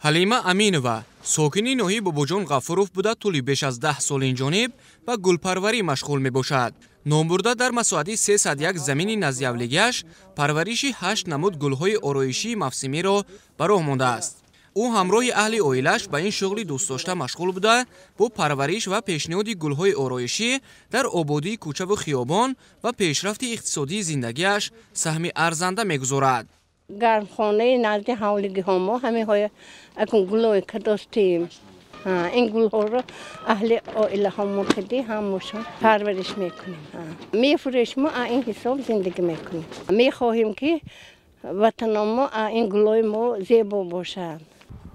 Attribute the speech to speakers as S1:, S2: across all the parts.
S1: حلیمه امینова ساکنی ناحیه باباجان غفوروف بوده طولی بیش از 10 سال این جانب و گلپروری مشغول می باشد. نام برده در مساحت 301 زمین نزدیاولیگش پرورش 8 نمود گلهای آرایشی موسمی را به راه مانده است. او همراه اهل عائله‌اش به این شغل دوست داشته مشغول بوده با پرورش و پیشنهاد گلهای آرایشی در آبادی کوچه و خیابان و پیشرفت اقتصادی زندگیش سهم ارزنده می‌گذارد.
S2: گرمخانه نزد حولگی ها ما همه های اکن گلوی که داشتیم این گل ها رو اهل عائله ها مرتدی همشون پرورش میکنیم میفروشیم ما این حساب زندگی میکنیم میخواهیم که وطن ما این گلوی ما زیبا باشد.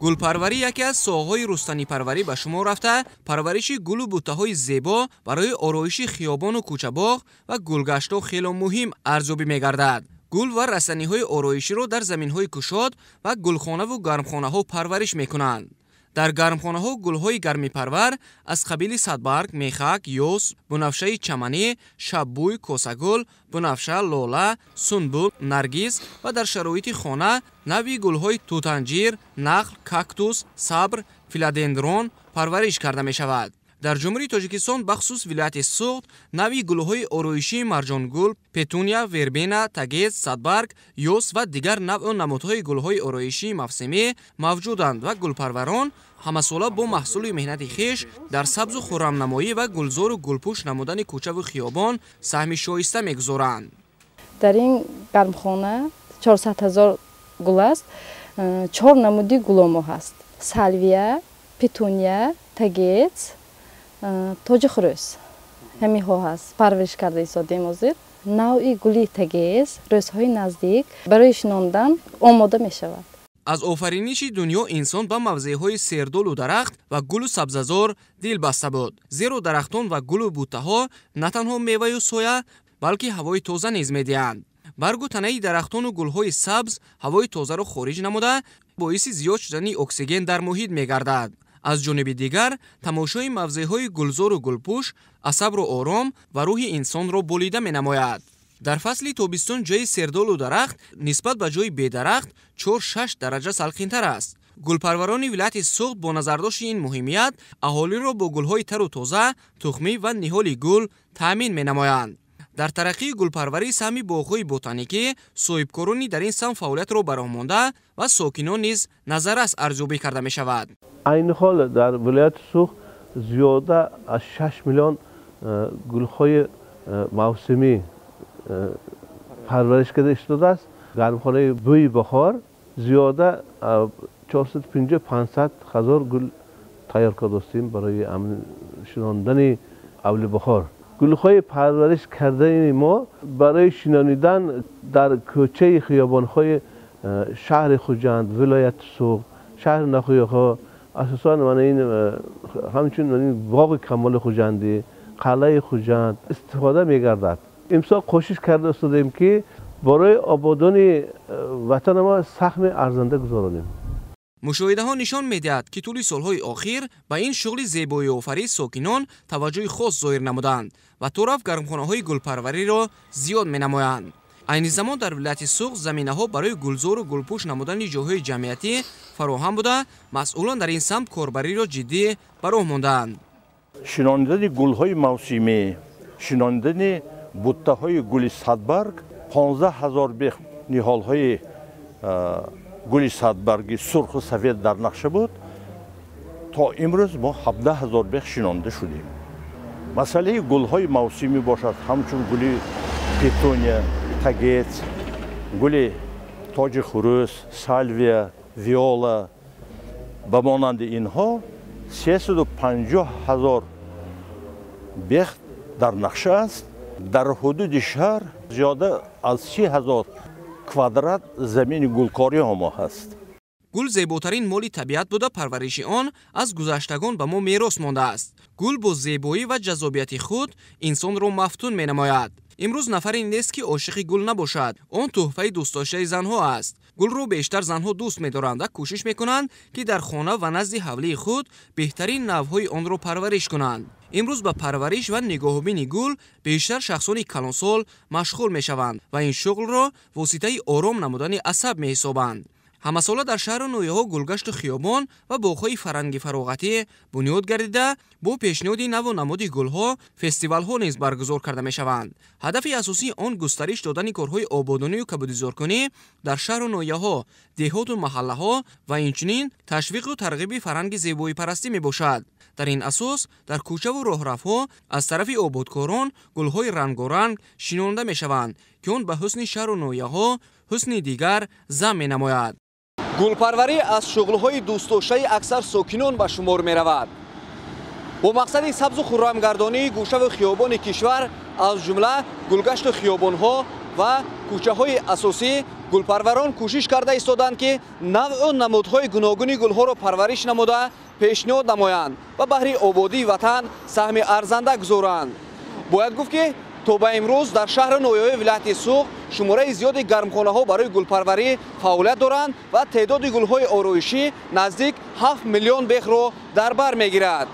S1: گلپروری یکی از ساحه‌های رستنی پروری به شمار رفته. پرورش گل و بوته‌های زیبا برای آرایش خیابان و کوچه باغ و گلگشت‌ها خیلی مهم ارزیابی می‌گردد. گل و رسانی‌های آرایشی را در زمین‌های گشاد و گلخانه و گرمخانه‌ها پرورش می‌کنند. در گرمخانه‌ها گل‌های گرمی پرور از قبیل صدبرگ، میخک، یوس، بنفشه چمنی، شببوی، کوسه‌گل، بنفشه، لاله، سنبل، نرگس و در شرایط خانه نوعی گل‌های توت‌انجیر، نخل، کاکتوس، صبر، فیلادندرون پرورش کرده می‌شود. در جمهوری تاجیکستان بخصوص ولایت سوخت نوعی گل‌های آرایشی مرجانگل، پتونیا، وربینا، تگیز، صدبرگ، یوس و دیگر نوع و نمودهای گل‌های آرایشی موسمی موجودند و گلپروران همساله با محصول مهنت خویش در سبز و خرم‌نمایی و گلزار و گلپوش نمودن کوچه و خیابان سهم شایسته می‌گذارند.
S3: در این گرمخانه 400,000 گل است. 4 نمودی گل هست. سالویا، پتونیا، تگیز، توج خروس همین ها هست پرورش کرده ایستادیم حاضر نوعی گلی تگیز روزهای نزدیک برای شناندن آماده می شود.
S1: از آفرینش دنیا انسان به موضعهای سیردل و درخت و گل و سبززار دل بسته بود. زیرا درختان و گل و بوته ها نه تنها میوه و سایه بلکه هوای تازه نیز میدهند. برگ و تنه درختان و گلهای سبز هوای تازه را خارج نموده باعث زیاد شدن اکسیژن در محیط میگردد. از جانب دیگر تماشای موضعهای گلزار و گلپوش عصب و آرام و روح انسان را بولیده می نماید. در فصل تابستان جای سردال و درخت نسبت به جای بی درخت 4-6 درجه سلخین‌تر است. گلپروران ولایت سوخت با نظرداشت این مهمیت اهالی را با گلهای تر و تازه، تخمی و نهال گل تامین می نمایند. در ترقی گلپروری سهمی باغ‌های بوتانیکی صاحبکارانی در این سمت فعالیت را براه مانده و ساکنان نیز نظرش ارزیابی کرده می شود.
S4: این حال در ولایت سوخت زیاده از 6 میلیون گل‌های موسمی پرورش کرده شده است. گرمخانه بوی بهار زیاده 450-500 هزار گل تیار کرده هستیم برای شناندن اول بهار. گل‌های پرورش کرده ما برای شنانیدن در کوچه خیابان‌های شهر خوجند، ولایت سوخت، شهر نخوی‌ها، اساساً من این همچنین این باغ کمال خوجندی، قلعه خوجند استفاده می‌گردد. امسال کوشش کرده استادیم که برای آبادان وطن ما سهم ارزنده گذارانیم.
S1: مشاهده ها نشان می‌دهد که طول سالهای اخیر با این شغل زیبایی آفرین ساکنان توجه خاص ظاهر نمودند و طرف گرمخانه‌های گلپروری را زیاد می‌نمایند. این زمان در ولایت سوخت زمینه‌ها برای گلزار و گلپوش نمودن جاهای جمعیتی فراهم بوده، مسئولان در این سمت کاربری را جدی براه ماندند.
S5: شناندن گل‌های موسمی، شناندن بوته‌های گل صدبرگ، 15,000 بیخ نهال‌های گل صدبرگی سرخ و سفید در نقشه بود. تا امروز ما 17,000 بیخ شنانده شدیم. مسئله گل‌های موسمی باشد همچون گل پتونیا، تگیز، گل تاج خروس، سالویا، ویولا و مانند اینها 350,000 بیخ در نقشه است. در حدود شهر زیاده از 30,000 کوادرات زمین گلکاری ما هست.
S1: گل زیباترین مال طبیعت بوده پرورش آن از گذشتگان به ما میراث مانده است. گل با زیبایی و جذابیت خود انسان را مفتون می نماید. امروز نفری نیست که عاشق گل نباشد. آن تحفه دوست داشته زنها است. گل رو بیشتر زنها دوست می‌دارند و کوشش می‌کنند که در خانه و نزد حوله خود بهترین نوع‌های آن را پرورش کنند. امروز به پرورش و نگاهبینی گل بیشتر شخصان کلانسال مشغول می‌شوند و این شغل را واسطه آرام نمودن عصب می‌حسابند. ҳамасола дар шаҳру ноҳияҳо гулгашту хиёбон ва боғҳои фаранги фароғатӣ бунёд гардида, бо пешниҳоди наву намуди гулҳо фестивалҳо низ баргузор карда мешаванд. ҳадафи асосии он густариш додани корҳои ободонию кабудизоркунӣ дар шаҳру ноҳияҳо, деҳоту маҳаллаҳо ва инчунин ташвиқу тарғиби фаранги зебоипарастӣ мебошад. дар ин асос дар кӯчаву роҳрафҳо аз тарафи ободкорон гулҳои рангоранг шинонида мешаванд, ки он ба ҳусни шаҳру ноҳияҳо ҳусни дигар зам менамояд. гулпарварӣ аз шуғлҳои дӯстдоштаи аксар сокинон ба шумор меравад. бо мақсади сабзу хуррамгардонии гӯшаву хиёбони кишвар, аз ҷумла гулгашту хиёбонҳо ва кӯчаҳои асосӣ, гулпарварон кӯшиш карда истоданд, ки навъу намудҳои гуногуни гулҳоро парвариш намуда пешниҳод намоянд ва баҳри ободии ватан саҳми арзанда гузоранд. бояд гуфт, ки то ба имрӯз дар шаҳру ноҳияҳои вилояти Суғ шумораи зиёди гармхонаҳо барои гулпарварӣ фаъолият доранд ва теъдоди гулҳои ороишӣ наздик 7 миллион бехро дар бар мегирад.